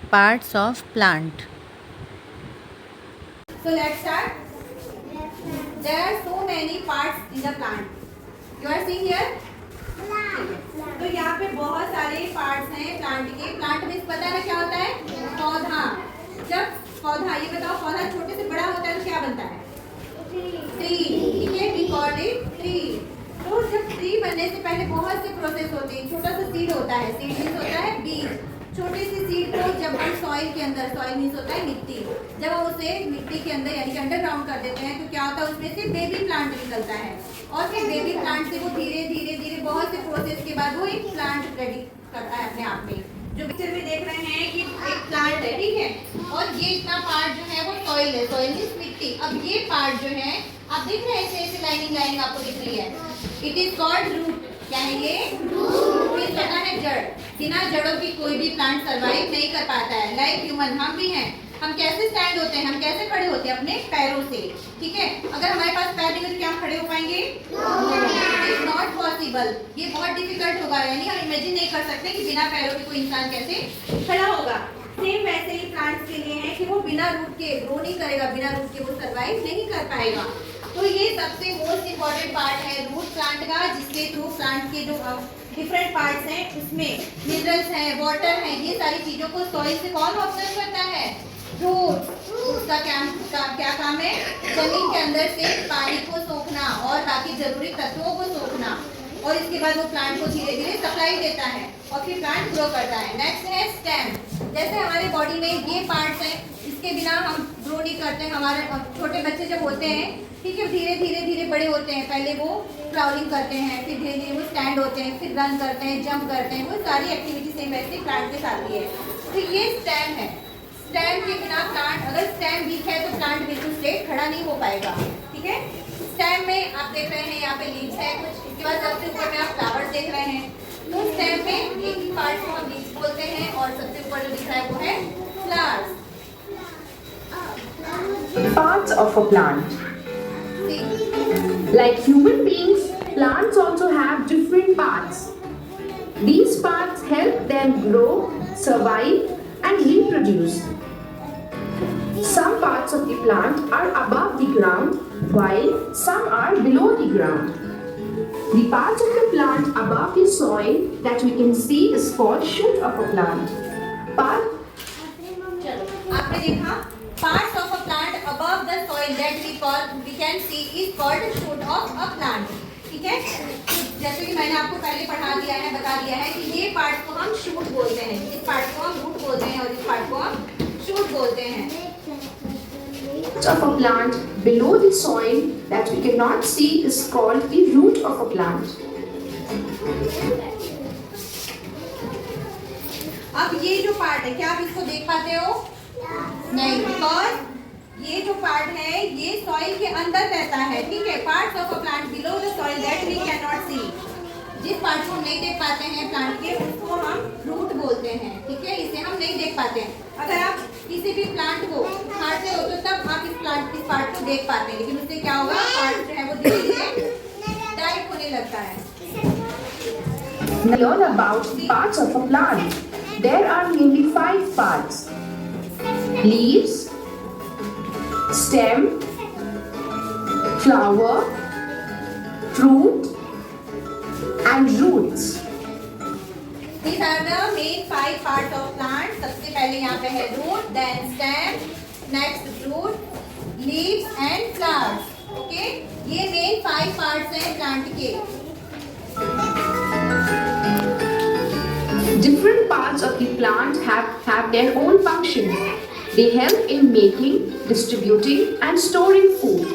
Parts of plant. So let's start. There are so many parts in the plant. You are seeing here? तो यहाँ पे बहुत सारे parts हैं plant के. प्लांट में पता है ना क्या होता है? पौधा. जब पौधा, ये बताओ, पौधा छोटे से बड़ा होता है तो क्या बनता है? ट्री. ठीक है, we call it tree. तो जब ट्री बनने से पहले बहुत से प्रोसेस होते हैं. छोटा सा सीड होता है. सीड मीन्स होता है बीज. छोटे से सीड को जब हम सॉइल के अंदर, सॉइल मीन्स होता है मिट्टी, जब हम उसे मिट्टी के अंदर यानी कि अंडरग्राउंड कर देते हैं तो क्या होता है, उसमें से बेबी प्लांट निकलता है. और फिर बेबी प्लांट से वो धीरे धीरे धीरे बहुत से प्रोसेस के बाद वो एक प्लांट रेडी करता है अपने आप में. जो पिक्चर में देख रहे हैं कि एक प्लांट है, ठीक है, और ये इतना पार्ट जो है वो सॉइल है. सॉइल मीन्स मिट्टी. अब ये पार्ट जो है आप देख रहे हैं, ऐसे ऐसे लाइनिंग लाइनिंग आपको दिख रही है. It is called root. क्या है ये? रूट होता है जड़. बिना जड़ों की कोई भी प्लांट सर्वाइव नहीं कर पाता है. लाइक ह्यूमन, हम भी हैं. हम कैसे स्टैंड होते हैं, हम कैसे खड़े होते हैं? अपने पैरों से. ठीक है, अगर हमारे पास पैर नहीं तो क्या हम खड़े हो पाएंगे? It is not possible. ये बहुत डिफिकल्ट होगा. यानी हम इमेजिन नहीं कर सकते कि बिना पैरों के कोई इंसान कैसे खड़ा होगा. सेम वैसे ही प्लांट्स के लिए है कि वो बिना रूट के ग्रो नहीं करेगा. बिना रूट के वो सर्वाइव नहीं कर पाएगा. तो ये सबसे मोस्ट इम्पॉर्टेंट पार्ट है रूट प्लांट का, जिसके थ्रू प्लांट के जो डिफरेंट पार्ट्स हैं उसमें मिनरल्स हैं, वाटर है, ये सारी चीज़ों को सॉइल से कौन ऑब्जर्व करता है? रूट. उसका क्या काम है? जमीन के अंदर से पानी को सोखना और बाकी जरूरी तत्वों को सोखना, और इसके बाद वो प्लांट को धीरे धीरे सप्लाई देता है और फिर प्लांट ग्रो करता है. नेक्स्ट है स्टेम. जैसे हमारे बॉडी में ये पार्ट्स हैं, इसके बिना हम ग्रो नहीं करते. हमारे छोटे बच्चे जब होते हैं, ठीक है, धीरे धीरे धीरे बड़े होते हैं. पहले वो क्राउलिंग करते हैं, फिर धीरे धीरे वो स्टैंड होते हैं, फिर रन करते हैं, जंप करते हैं. वो सारी एक्टिविटी सेम वैसे प्लांट के साथ ही है. तो ये स्टेम है. स्टेम के बिना प्लांट, अगर स्टेम वीक है तो प्लांट बिल्कुल स्ट्रेट खड़ा नहीं हो पाएगा. ठीक है, स्टेम में आप देख रहे हैं यहाँ पे लीव्स है कुछ, इसके बाद सबसे ऊपर में आप फ्लावर्स देख रहे हैं. तो स्टेम में एक ही पार्ट को हम लीव्स बोलते हैं और सबसे ऊपर जो दिख रहा है वो है flowers. Parts of a plant. Like human beings, plants also have different parts. These parts help them grow, survive, and reproduce. Some parts of the plant are above the ground, while some are below the ground. The parts of the plant above the soil that we can see is called shoot of a plant. आपने देखा parts of a plant above the soil that we can see is called shoot of a plant. ठीक है, जैसे कि मैंने आपको पहले पढ़ा दिया है, बता दिया है कि ये पार्ट को हम शूट बोलते हैं, इस पार्ट को हम रूट बोलते हैं और इस पार्ट को हम शूट बोलते हैं. Of a plant below the soil that we cannot see is called the root of a plant. अब ये जो पार्ट है, क्या आप इसको देख पाते हो? नहीं, बिकॉज ये जो पार्ट है ये सॉइल के अंदर रहता है. ठीक है, parts of a plant below the soil that we can not see. जिस पार्ट को हम नहीं देख पाते हैं प्लांट के, उसको हम रूट बोलते हैं. ठीक है, इसे हम नहीं देख पाते हैं. अगर आप किसी भी प्लांट को उखाड़ते हो तो तब आप इस पार्ट को देख पाते हैं, लेकिन उससे क्या होगा, पार्ट जो है वो धीरे धीरे डाइट होने लगता है. Learn about the parts of a plant. There are mainly 5 parts: leaves, stem, flower, fruit, and roots. These are the main 5 parts of plant. सबसे पहले यहाँ पे है root, then stem, next fruit, leaves and flowers. Okay? ये main 5 parts हैं plant के. Different parts of the plant have their own functions. They help in making, distributing, and storing food.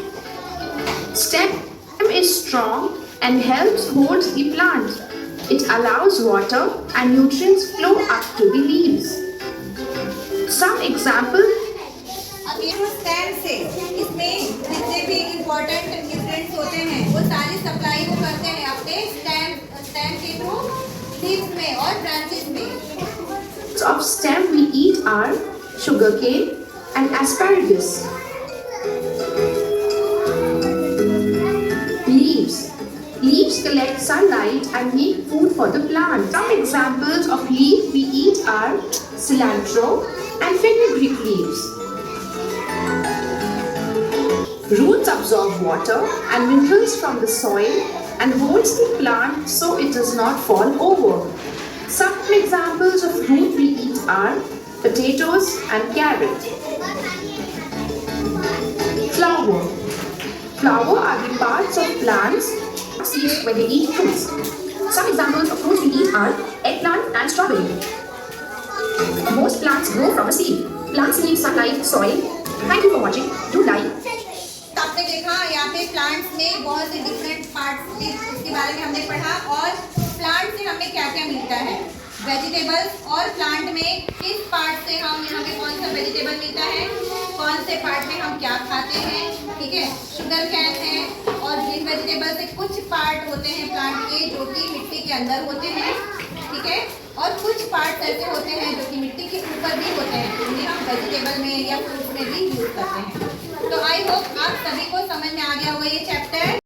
Stem is strong and helps hold the plant. It allows water and nutrients flow up to the leaves. Some example. अब ये जो stem से, इसमें जितने भी important nutrients होते हैं वो सारी सप्लाई वो करते हैं अपने स्टेम के थ्रू लीव्स में और ब्रांचेस में. Of stem we eat are sugarcane and asparagus. Leaves collect sunlight and make food for the plant. Some examples of leaf we eat are cilantro, and fenugreek leaves. Roots absorb water and minerals from the soil and holds the plant so it does not fall over. Some examples of root we eat are potatoes and carrot. Flower. Flower are the parts of plants seeds when they eat fruits. Some examples of fruits we eat are eggplant and strawberry. Most plants grow from a seed. Plants need sunlight, soil. Thank you for watching. Do like. आपने देखा यहाँ पे plants में बहुत से different parts उसके बारे में हमने पढ़ा और प्लांट से हमें क्या क्या मिलता है, वेजिटेबल्स और प्लांट में किस पार्ट से हमें कौन सा वेजिटेबल मिलता है, कौन से पार्ट में हम क्या खाते हैं, ठीक है, शुगर कैन है और ग्रीन वेजिटेबल से कुछ पार्ट होते हैं प्लांट के जो कि मिट्टी के अंदर होते हैं, ठीक है, और कुछ पार्ट ऐसे होते हैं जो कि मिट्टी के ऊपर भी होते हैं, जिन्हें हम वेजिटेबल में या फ्रूट में भी यूज करते हैं। तो आई होप आप सभी को समझ में आ गया होगा ये चैप्टर।